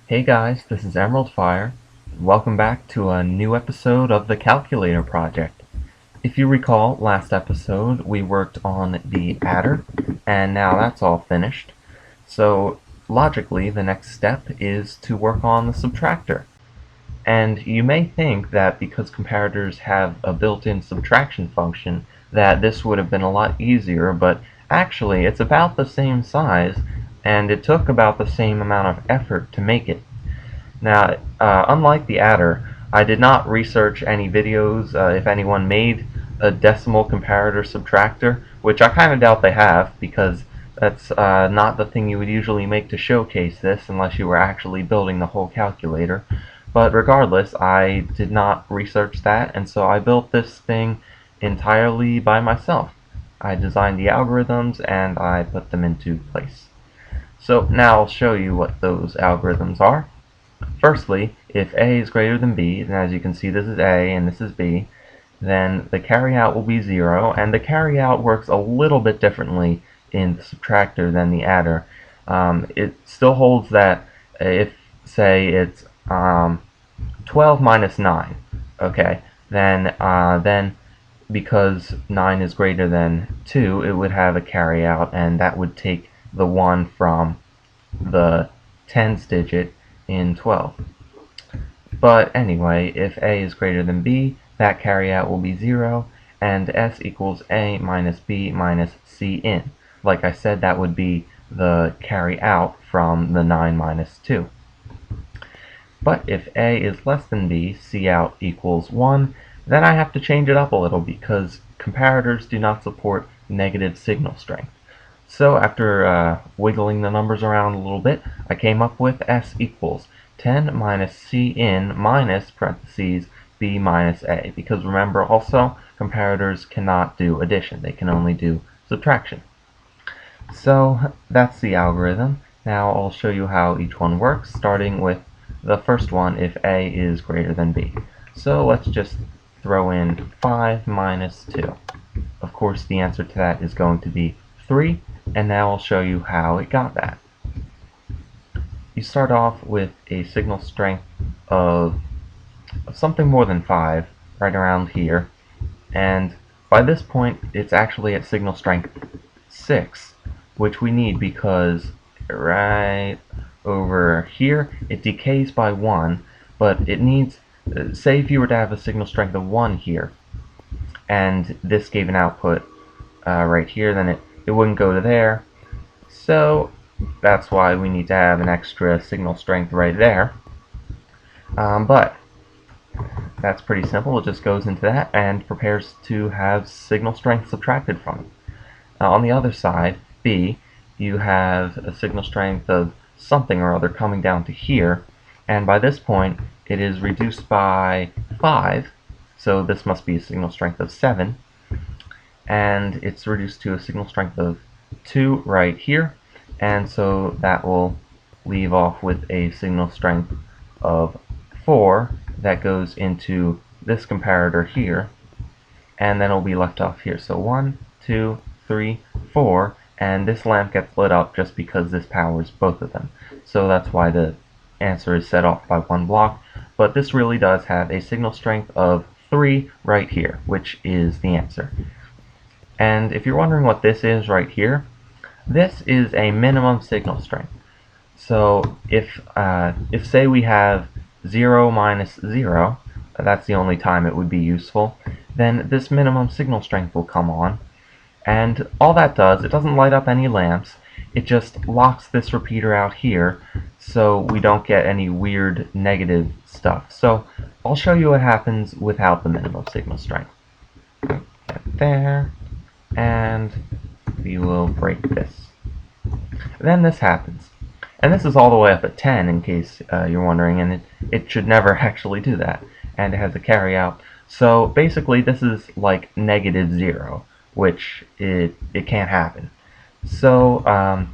Hey guys, this is Emerald Fire. Welcome back to a new episode of the Calculator Project. If you recall, last episode we worked on the adder, and now that's all finished. So logically, the next step is to work on the subtractor. And you may think that because comparators have a built-in subtraction function, that this would have been a lot easier, but actually it's about the same size, and it took about the same amount of effort to make it. Now, unlike the adder, I did not research any videos if anyone made a decimal comparator subtractor, which I kind of doubt they have, because that's not the thing you would usually make to showcase this unless you were actually building the whole calculator. But regardless, I did not research that, and so I built this thing entirely by myself. I designed the algorithms and I put them into place. So now I'll show you what those algorithms are. Firstly, if A is greater than B, and as you can see this is A and this is B, then the carryout will be 0, and the carryout works a little bit differently in the subtractor than the adder. It still holds that if, say, it's 12 minus 9, okay, then because 9 is greater than 2, it would have a carryout, and that would take the 1 from the tens digit in 12. But anyway, if A is greater than B, that carryout will be 0, and S equals A minus B minus C in. Like I said, that would be the carry out from the 9 minus 2. But if A is less than B, C out equals 1, then I have to change it up a little because comparators do not support negative signal strength. So after wiggling the numbers around a little bit, I came up with S equals 10 minus C in minus parentheses B minus A. Because remember also, comparators cannot do addition. They can only do subtraction. So that's the algorithm. Now I'll show you how each one works, starting with the first one if A is greater than B. So let's just throw in 5 minus 2. Of course, the answer to that is going to be 3, and now I'll show you how it got that. You start off with a signal strength of something more than 5, right around here, and by this point it's actually at signal strength 6, which we need because right over here it decays by 1, but it needs, say if you were to have a signal strength of 1 here, and this gave an output right here, then it wouldn't go to there. So that's why we need to have an extra signal strength right there. But that's pretty simple. It just goes into that and prepares to have signal strength subtracted from it. On the other side, B, you have a signal strength of something or other coming down to here, and by this point it is reduced by 5, so this must be a signal strength of 7, and it's reduced to a signal strength of 2 right here, and so that will leave off with a signal strength of 4 that goes into this comparator here, and then it'll be left off here. So 1, 2, 3, 4, and this lamp gets lit up just because this powers both of them. So that's why the answer is set off by 1 block, but this really does have a signal strength of 3 right here, which is the answer. And if you're wondering what this is right here, this is a minimum signal strength. So if say we have 0 minus 0, that's the only time it would be useful, then this minimum signal strength will come on, and all that does, it doesn't light up any lamps, it just locks this repeater out here so we don't get any weird negative stuff. So I'll show you what happens without the minimum signal strength. There, and we will break this. Then this happens. And this is all the way up at 10 in case you're wondering, and it should never actually do that. And it has a carryout. So basically this is like negative 0, which it can't happen. So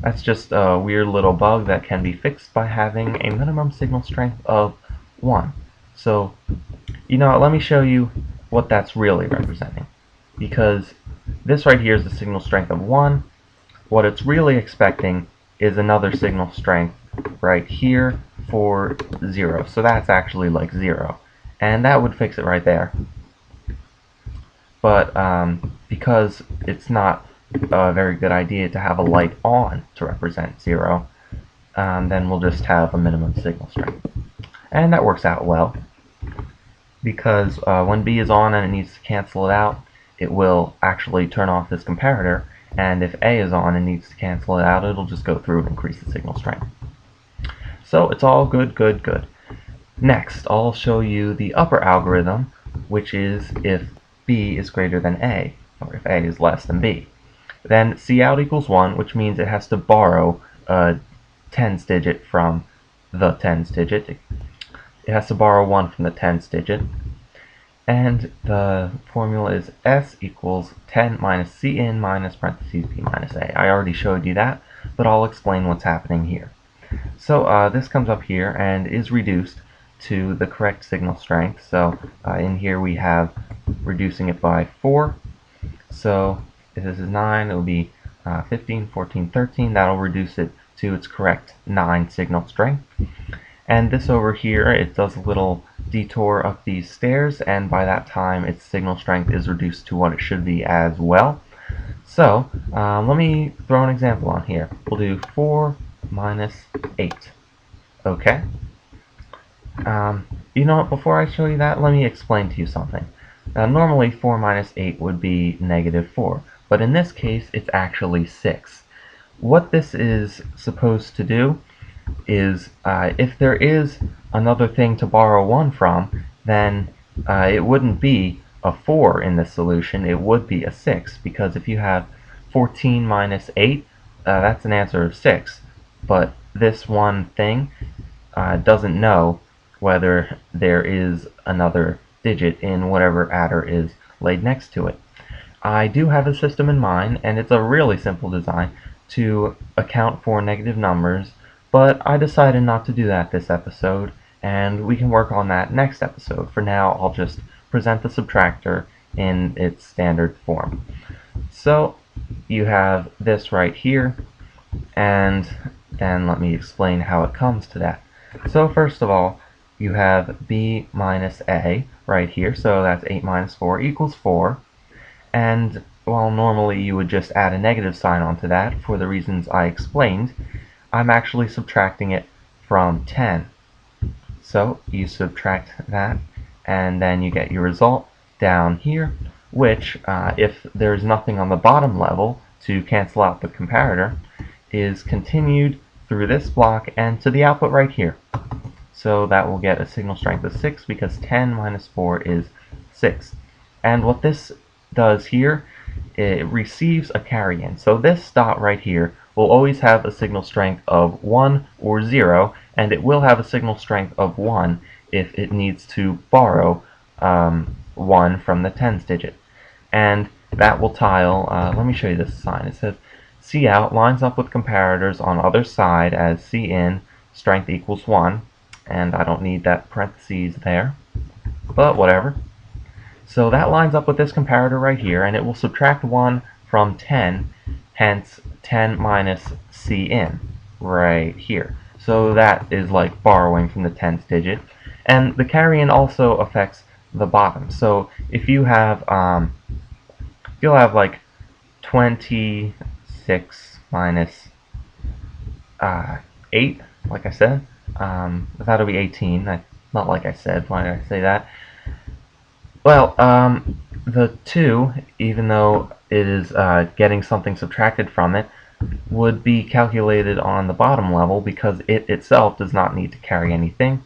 that's just a weird little bug that can be fixed by having a minimum signal strength of 1. So, let me show you what that's really representing. Because this right here is the signal strength of 1. What it's really expecting is another signal strength right here for 0. So that's actually like 0. And that would fix it right there. But because it's not a very good idea to have a light on to represent 0, then we'll just have a minimum signal strength. And that works out well, because when B is on and it needs to cancel it out, it will actually turn off this comparator, and if A is on and needs to cancel it out, it'll just go through and increase the signal strength. So it's all good, good, good. Next, I'll show you the upper algorithm, which is if B is greater than A, or if A is less than B. Then C out equals 1, which means it has to borrow a tens digit from the tens digit. It has to borrow 1 from the tens digit. And the formula is S equals 10 minus C in minus parentheses B minus A. I already showed you that, but I'll explain what's happening here. So this comes up here and is reduced to the correct signal strength. So in here we have reducing it by 4. So if this is 9, it will be 15, 14, 13. That'll reduce it to its correct 9 signal strength. And this over here, it does a little detour up these stairs, and by that time its signal strength is reduced to what it should be as well. So let me throw an example on here. We'll do 4 minus 8. Okay. You know what, before I show you that, let me explain to you something. Now normally 4 minus 8 would be negative 4, but in this case it's actually 6. What this is supposed to do is if there is another thing to borrow 1 from, then it wouldn't be a 4 in this solution, it would be a 6, because if you have 14 minus 8, that's an answer of 6, but this one thing doesn't know whether there is another digit in whatever adder is laid next to it. I do have a system in mind, and it's a really simple design to account for negative numbers, but I decided not to do that this episode, and we can work on that next episode. For now, I'll just present the subtractor in its standard form. So you have this right here, and then let me explain how it comes to that. So first of all, you have B minus A right here, so that's 8 minus 4 equals 4. And while normally you would just add a negative sign onto that for the reasons I explained, I'm actually subtracting it from 10. So you subtract that, and then you get your result down here, which, if there's nothing on the bottom level to cancel out the comparator, is continued through this block and to the output right here. So that will get a signal strength of 6 because 10 minus 4 is 6. And what this does here, it receives a carry-in. So this dot right here will always have a signal strength of 1 or 0, and it will have a signal strength of 1 if it needs to borrow 1 from the tens digit. And that will tile, let me show you this sign. It says C out lines up with comparators on other side as C in strength equals 1. And I don't need that parentheses there, but whatever. So that lines up with this comparator right here, and it will subtract 1 from 10, hence 10 minus C in right here. So that is like borrowing from the tens digit. And the carry-in also affects the bottom. So if you have, you'll have like 26 minus 8, like I said. That'll be 18. Not like I said. Why did I say that? Well, the 2, even though it is getting something subtracted from it, would be calculated on the bottom level because it itself does not need to carry anything.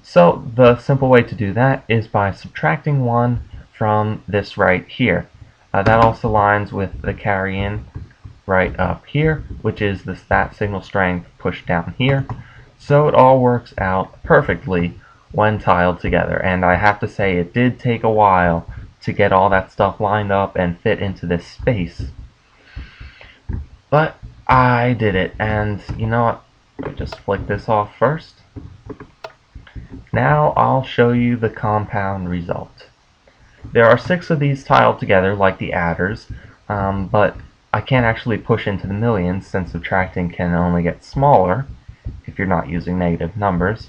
So the simple way to do that is by subtracting 1 from this right here. That also lines with the carry-in right up here, which is that signal strength pushed down here. So it all works out perfectly when tiled together, and I have to say it did take a while to get all that stuff lined up and fit into this space. But I did it, and you know what? Let me just flick this off first. Now I'll show you the compound result. There are 6 of these tiled together like the adders, but I can't actually push into the millions since subtracting can only get smaller. If if you're not using negative numbers.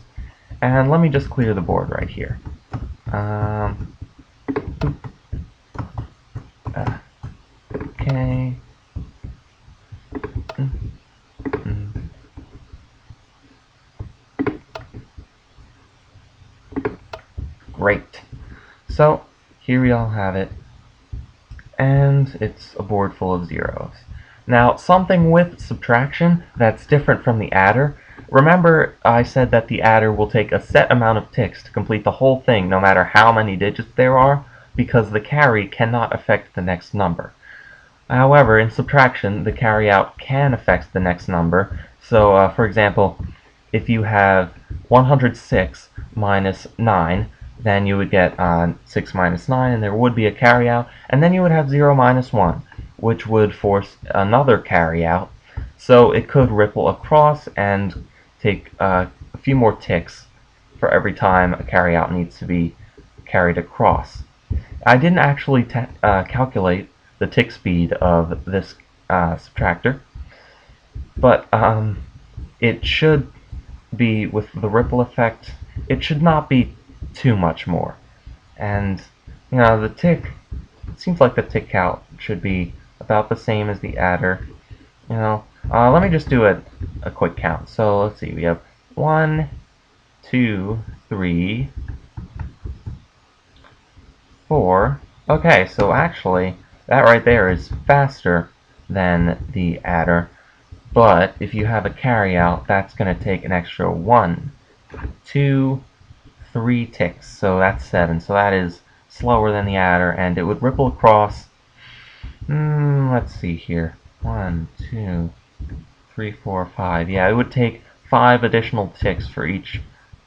And let me just clear the board right here. Okay. Great. So here we all have it, and it's a board full of zeros. Now, something with subtraction that's different from the adder. Remember I said that the adder will take a set amount of ticks to complete the whole thing no matter how many digits there are, because the carry cannot affect the next number. However, in subtraction, the carryout can affect the next number. So, for example, if you have 106 minus 9, then you would get 6 minus 9, and there would be a carryout, and then you would have 0 minus 1, which would force another carryout. So it could ripple across and take a few more ticks for every time a carryout needs to be carried across. I didn't actually calculate the tick speed of this subtractor, but it should be, with the ripple effect, it should not be too much more. And the tick, it seems like the tick count should be about the same as the adder. Let me just do a quick count. So let's see, we have 1, 2, 3, 4. Okay, so actually that right there is faster than the adder, but if you have a carryout, that's going to take an extra 1, 2, 3 ticks, so that's 7. So that is slower than the adder, and it would ripple across. Let's see here. 1, 2, 3, 4, 5. Yeah, it would take 5 additional ticks for each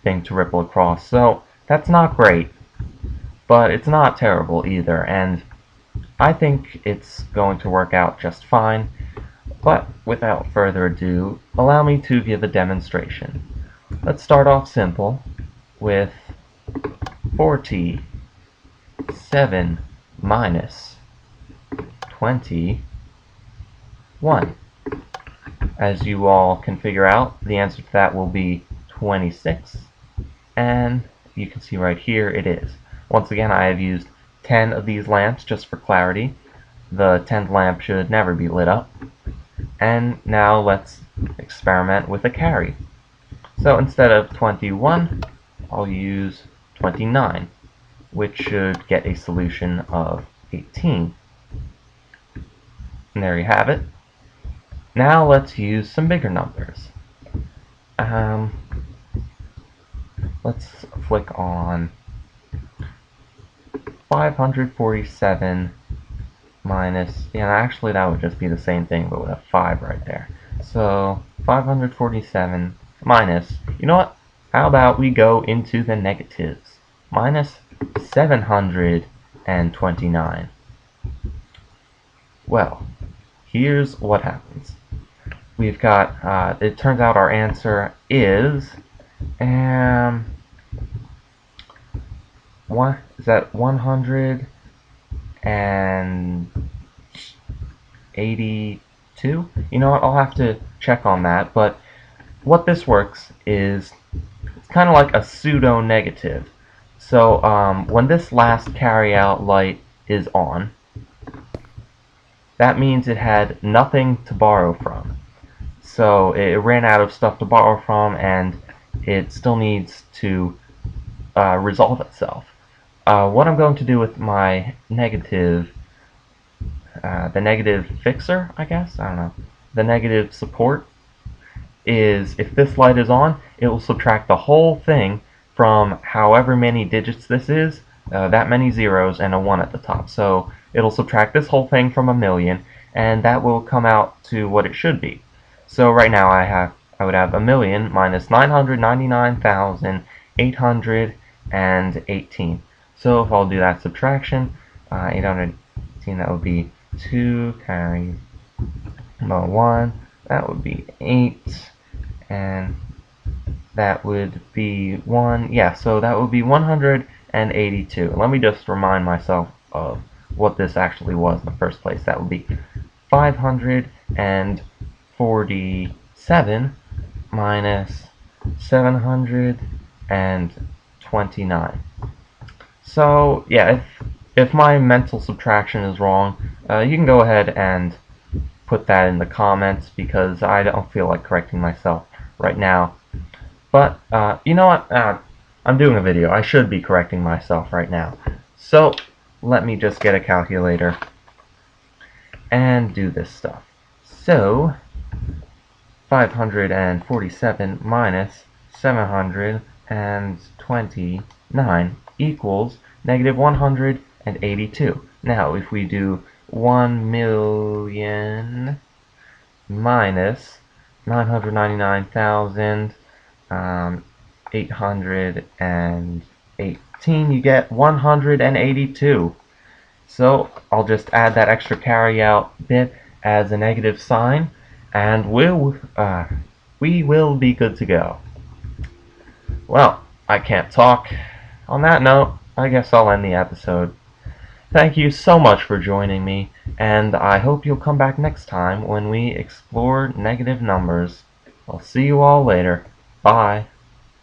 thing to ripple across. So that's not great, but it's not terrible either, and I think it's going to work out just fine. But without further ado, allow me to give a demonstration. Let's start off simple with 47 minus 21. As you all can figure out, the answer to that will be 26, and you can see right here it is. Once again, I have used 10 of these lamps just for clarity. The 10th lamp should never be lit up. And now let's experiment with a carry. So instead of 21, I'll use 29, which should get a solution of 18. And there you have it. Now let's use some bigger numbers. Let's flick on 547 minus, actually that would just be the same thing, but with a 5 right there. So 547 minus, you know what? How about we go into the negatives? Minus 729. Well, here's what happens. We've got, it turns out our answer is, is that 182? You know what, I'll have to check on that, but what this works is, it's kind of like a pseudo-negative. So when this last carryout light is on, that means it had nothing to borrow from. So it ran out of stuff to borrow from, and it still needs to resolve itself. What I'm going to do with my negative, the negative fixer, I guess? I don't know. The negative support is, if this light is on, it will subtract the whole thing from however many digits this is, that many zeros and a 1 at the top. So it'll subtract this whole thing from 1,000,000, and that will come out to what it should be. So right now I would have 1,000,000 minus 999,818. So if I'll do that subtraction, 818, that would be 2 carry 1, that would be 8, and that would be 1. Yeah, so that would be 182. Let me just remind myself of what this actually was in the first place. That would be 547 minus 729. So yeah, if my mental subtraction is wrong, you can go ahead and put that in the comments because I don't feel like correcting myself right now. But you know what? I'm doing a video. I should be correcting myself right now. So let me just get a calculator and do this stuff. So 547 minus 729 equals negative 182. Now, if we do 1 million minus 999,818, you get 182. So I'll just add that extra carry out bit as a negative sign, and we will be good to go. Well, I can't talk. On that note, I guess I'll end the episode. Thank you so much for joining me, and I hope you'll come back next time when we explore negative numbers. I'll see you all later. Bye.